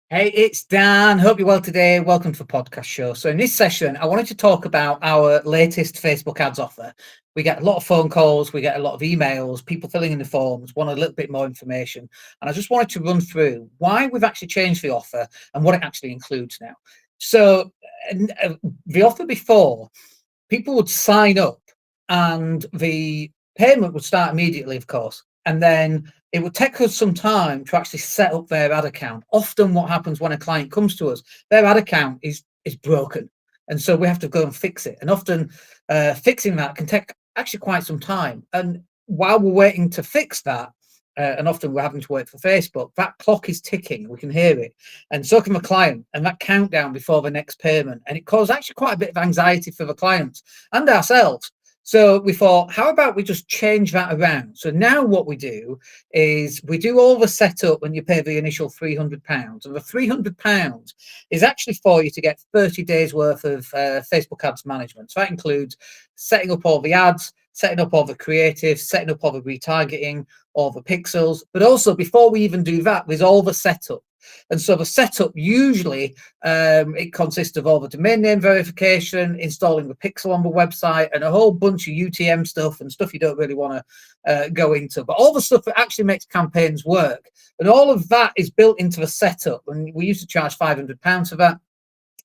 Hey, it's Dan. Hope you're well today. Welcome to the podcast show. So, in this session, I wanted to talk about our latest Facebook ads offer. We get a lot of phone calls, we get a lot of emails, people filling in the forms, want a little bit more information. And I just wanted to run through why we've actually changed the offer and what it actually includes now. So, the offer before, people would sign up and the payment would start immediately, of course. And then it would take us some time to actually set up their ad account. Often what happens when a client comes to us, their ad account is broken. And so we have to go and fix it. And often fixing that can take actually quite some time. And while we're waiting to fix that, and often we're having to wait for Facebook, that clock is ticking. We can hear it. And so can the client, and that countdown before the next payment. And it caused actually quite a bit of anxiety for the clients and ourselves. So we thought, how about we just change that around? So now what we do is we do all the setup when you pay the initial £300. And the £300 is actually for you to get 30 days worth of Facebook ads management. So that includes setting up all the ads, setting up all the creative, setting up all the retargeting, all the pixels. But also before we even do that, there's all the setup. And so the setup usually it consists of all the domain name verification, installing the pixel on the website, and a whole bunch of UTM stuff and stuff you don't really want to go into. But all the stuff that actually makes campaigns work, and all of that is built into the setup. And we used to charge £500 for that.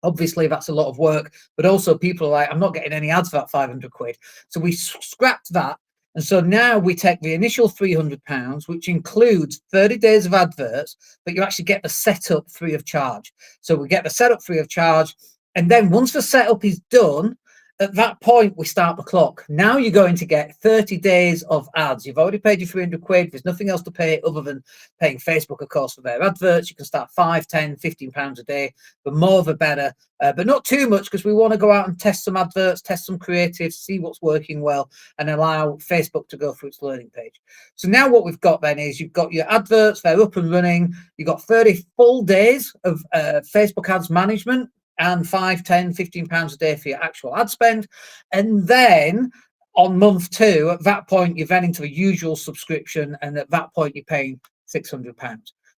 Obviously, that's a lot of work, but also people are like, I'm not getting any ads for that 500 quid. So we scrapped that. And so now we take the initial £300, which includes 30 days of adverts, but you actually get the setup free of charge. So we get the setup free of charge. And then once the setup is done, at that point, we start the clock. Now you're going to get 30 days of ads. You've already paid your 300 quid. There's nothing else to pay other than paying Facebook, of course, for their adverts. You can start 5, 10, 15 pounds a day. The more, the better. But not too much, because we want to go out and test some adverts, test some creatives, see what's working well, and allow Facebook to go through its learning page. So now what we've got then is you've got your adverts. They're up and running. You've got 30 full days of Facebook ads management, and 5, 10, 15 pounds a day for your actual ad spend. And then on month 2, at that point, you're then into a usual subscription. And at that point, you're paying £600.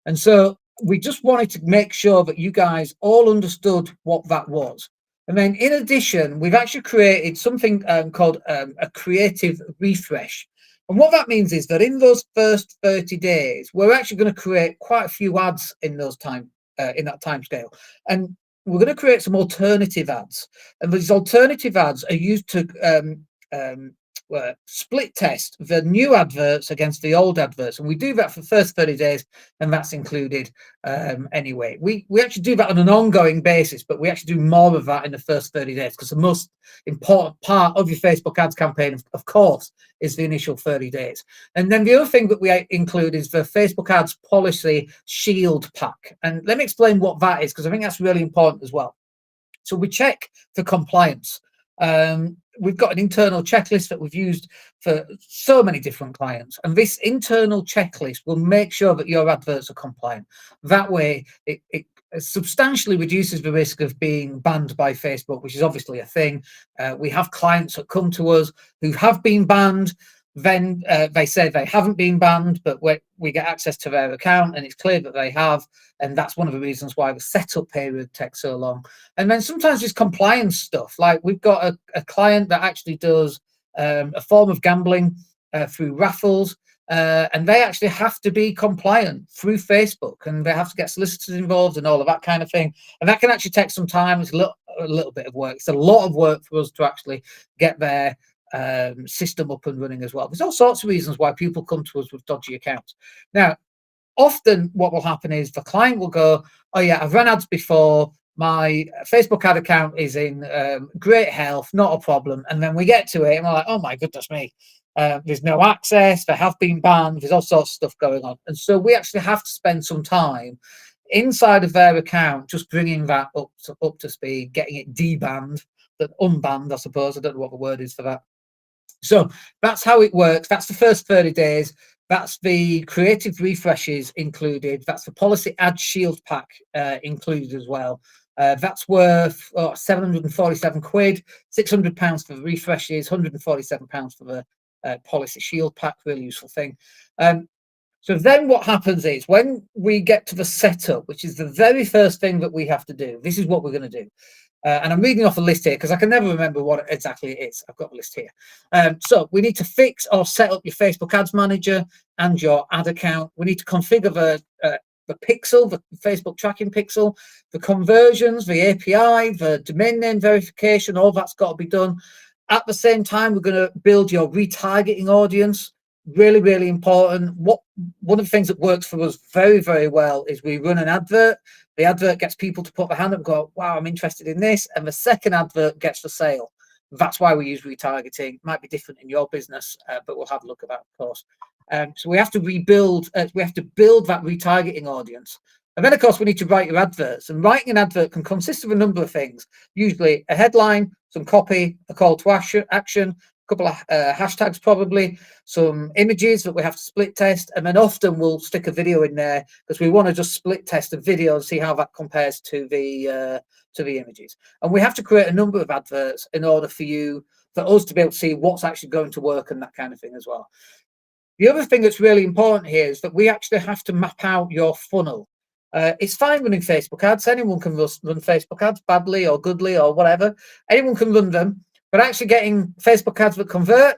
And so we just wanted to make sure that you guys all understood what that was. And then in addition, we've actually created something called a creative refresh. And what that means is that in those first 30 days, we're actually going to create quite a few ads in those in that time scale. And we're going to create some alternative ads, and these alternative ads are used to split test the new adverts against the old adverts, and we do that for the first 30 days, and that's included anyway. We actually do that on an ongoing basis, but we actually do more of that in the first 30 days, because the most important part of your Facebook ads campaign, of course, is the initial 30 days. And then the other thing that we include is the Facebook ads policy shield pack. And let me explain what that is, because I think that's really important as well. So we check for compliance. We've got an internal checklist that we've used for so many different clients. And this internal checklist will make sure that your adverts are compliant. That way, it substantially reduces the risk of being banned by Facebook, which is obviously a thing. We have clients that come to us who have been banned. Then they say they haven't been banned, but we get access to their account and it's clear that they have. And that's one of the reasons why the setup period takes so long. And then sometimes it's compliance stuff. Like we've got a client that actually does a form of gambling through raffles. And they actually have to be compliant through Facebook, and they have to get solicitors involved and all of that kind of thing. And that can actually take some time. It's a little bit of work. It's a lot of work for us to actually get their system up and running as well. There's all sorts of reasons why people come to us with dodgy accounts. Now, often what will happen is the client will go, oh yeah, I've run ads before. My Facebook ad account is in great health, not a problem. And then we get to it and we're like, oh my goodness me. There's no access, they have been banned, there's all sorts of stuff going on. And so we actually have to spend some time inside of their account, just bringing that up to speed, getting it debanned, unbanned, I suppose. I don't know what the word is for that. So that's how it works. That's the first 30 days. That's the creative refreshes included. That's the policy ad shield pack included as well. That's worth 747 quid, £600 for the refreshes, £147 for the policy shield pack. Really useful thing. So then what happens is when we get to the setup, which is the very first thing that we have to do, this is what we're going to do. And I'm reading off a list here because I can never remember what exactly it is. I've got a list here. So we need to fix or set up your Facebook Ads Manager and your ad account. We need to configure the pixel, the Facebook tracking pixel, the conversions, the API, the domain name verification, all that's got to be done. At the same time, we're going to build your retargeting audience. Really, really important. One of the things that works for us very, very well is we run an advert. The advert gets people to put their hand up and go, wow, I'm interested in this. And the second advert gets the sale. That's why we use retargeting. Might be different in your business, but we'll have a look at that, of course. So we have to build that retargeting audience. And then, of course, we need to write your adverts. And writing an advert can consist of a number of things, usually a headline, some copy, a call to action, couple of hashtags, probably some images that we have to split test, and then often we'll stick a video in there because we want to just split test a video and see how that compares to the images. And we have to create a number of adverts in order for us to be able to see what's actually going to work and that kind of thing as well. The other thing that's really important here is that we actually have to map out your funnel. It's fine running Facebook ads. Anyone can run Facebook ads, badly or goodly or whatever. Anyone can run them. But actually getting Facebook ads that convert,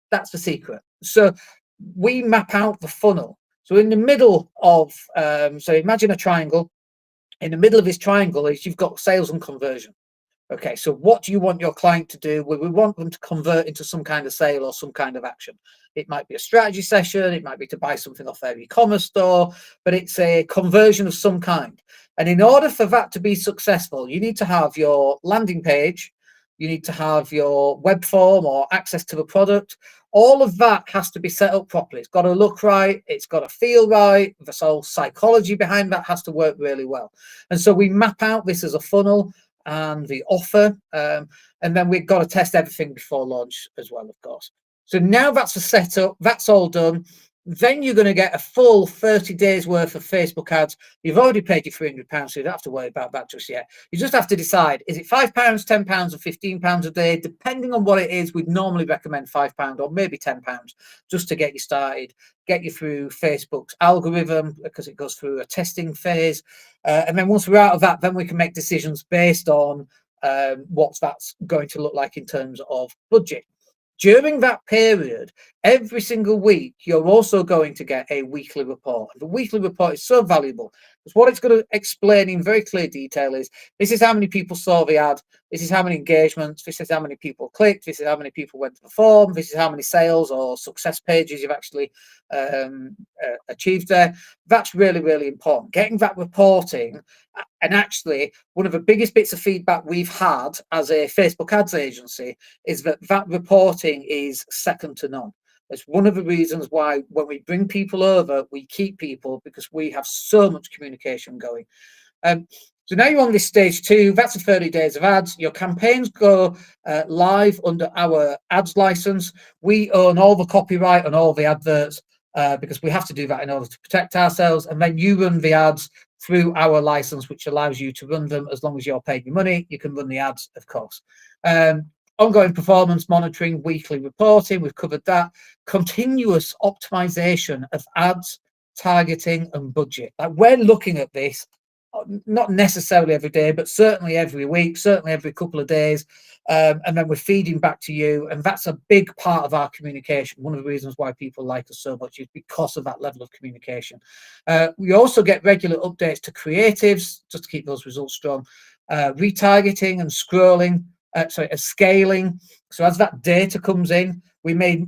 that's the secret. So we map out the funnel. So in the middle of, so imagine a triangle. In the middle of this triangle is you've got sales and conversion. Okay, so what do you want your client to do? Well, we want them to convert into some kind of sale or some kind of action. It might be a strategy session. It might be to buy something off their e-commerce store, but it's a conversion of some kind. And in order for that to be successful, you need to have your landing page. You need to have your web form or access to the product. All of that has to be set up properly. It's got to look right. It's got to feel right. The whole psychology behind that has to work really well. And so we map out this as a funnel and the offer. And then we've got to test everything before launch as well, of course. So now that's the setup. That's all done. Then you're going to get a full 30 days worth of Facebook ads. You've already paid your £300, so you don't have to worry about that just yet. You just have to decide, is it £5, £10 or £15 a day? Depending on what it is, we'd normally recommend £5 or maybe £10 just to get you started, get you through Facebook's algorithm because it goes through a testing phase. And then once we're out of that, then we can make decisions based on what that's going to look like in terms of budget. During that period, every single week, you're also going to get a weekly report. The weekly report is so valuable because what it's going to explain in very clear detail is this is how many people saw the ad, this is how many engagements, this is how many people clicked, this is how many people went to the form, this is how many sales or success pages you've actually achieved there. That's really, really important. Getting that reporting. And actually, one of the biggest bits of feedback we've had as a Facebook ads agency is that reporting is second to none. It's one of the reasons why when we bring people over, we keep people because we have so much communication going. So now you're on this stage 2. That's the 30 days of ads. Your campaigns go live under our ads license. We own all the copyright on all the adverts because we have to do that in order to protect ourselves. And then you run the ads through our license, which allows you to run them as long as you're paying your money. You can run the ads, of course. Ongoing performance monitoring, weekly reporting, we've covered that. Continuous optimization of ads, targeting, and budget. Like we're looking at this, not necessarily every day, but certainly every week, certainly every couple of days. And then we're feeding back to you. And that's a big part of our communication. One of the reasons why people like us so much is because of that level of communication. We also get regular updates to creatives, just to keep those results strong, retargeting and scrolling, scaling. So as that data comes in, we may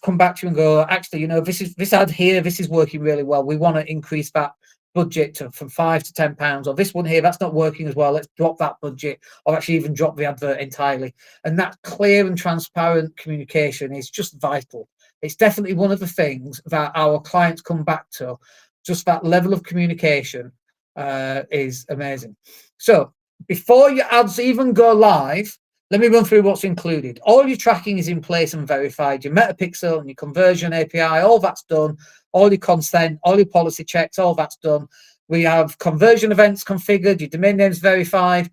come back to you and go, actually, you know, this ad here, this is working really well. We want to increase that budget from £5 to £10, or this one here, that's not working as well. Let's drop that budget, or actually even drop the advert entirely. And that clear and transparent communication is just vital. It's definitely one of the things that our clients come back to. Just that level of communication is amazing. So before your ads even go live, let me run through what's included. All your tracking is in place and verified. Your metapixel and your conversion API, all that's done. All your consent, all your policy checks, all that's done. We have conversion events configured. Your domain name's verified.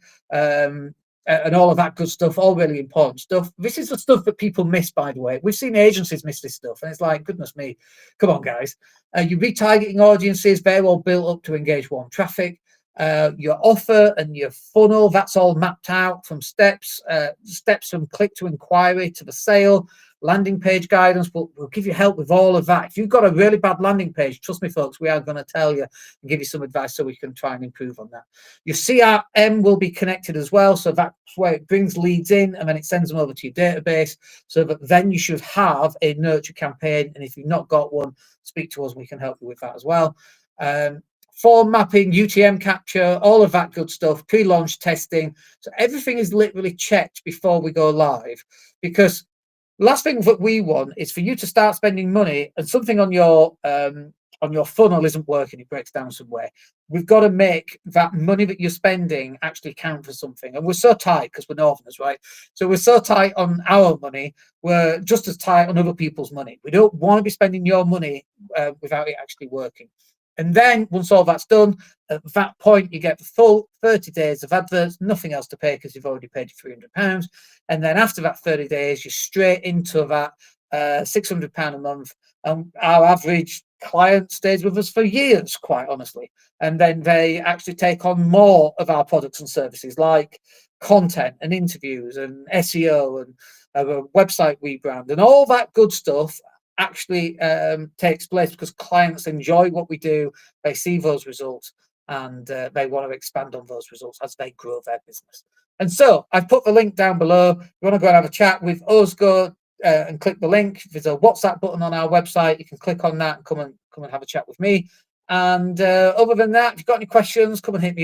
and all of that good stuff, all really important stuff. This is the stuff that people miss, by the way. We've seen agencies miss this stuff, and it's like, goodness me, come on, guys. You're retargeting audiences, very well built up to engage warm traffic. Your offer and your funnel, that's all mapped out from steps from click to inquiry to the sale. Landing page guidance will give you help with all of that. If you've got a really bad landing page, trust me, folks, we are going to tell you and give you some advice so we can try and improve on that. Your CRM will be connected as well, so that's where it brings leads in and then it sends them over to your database, so that then you should have a nurture campaign. And if you've not got one, speak to us, we can help you with that as well. Form mapping, UTM capture, all of that good stuff, pre-launch testing. So everything is literally checked before we go live, because the last thing that we want is for you to start spending money and something on your funnel isn't working, it breaks down somewhere. We've got to make that money that you're spending actually count for something. And we're so tight because we're Northerners, right? So we're so tight on our money, we're just as tight on other people's money. We don't want to be spending your money without it actually working. And then once all that's done, at that point, you get the full 30 days of adverts, nothing else to pay because you've already paid your £300. And then after that 30 days, you're straight into that £600 a month. And our average client stays with us for years, quite honestly. And then they actually take on more of our products and services like content and interviews and SEO and a website rebrand and all that good stuff actually takes place because clients enjoy what we do, they see those results, and they want to expand on those results as they grow their business. And so I've put the link down below. If you want to go and have a chat with us, go and click the link. There's a WhatsApp button on our website. You can click on that and come and have a chat with me. And other than that, if you've got any questions, come and hit me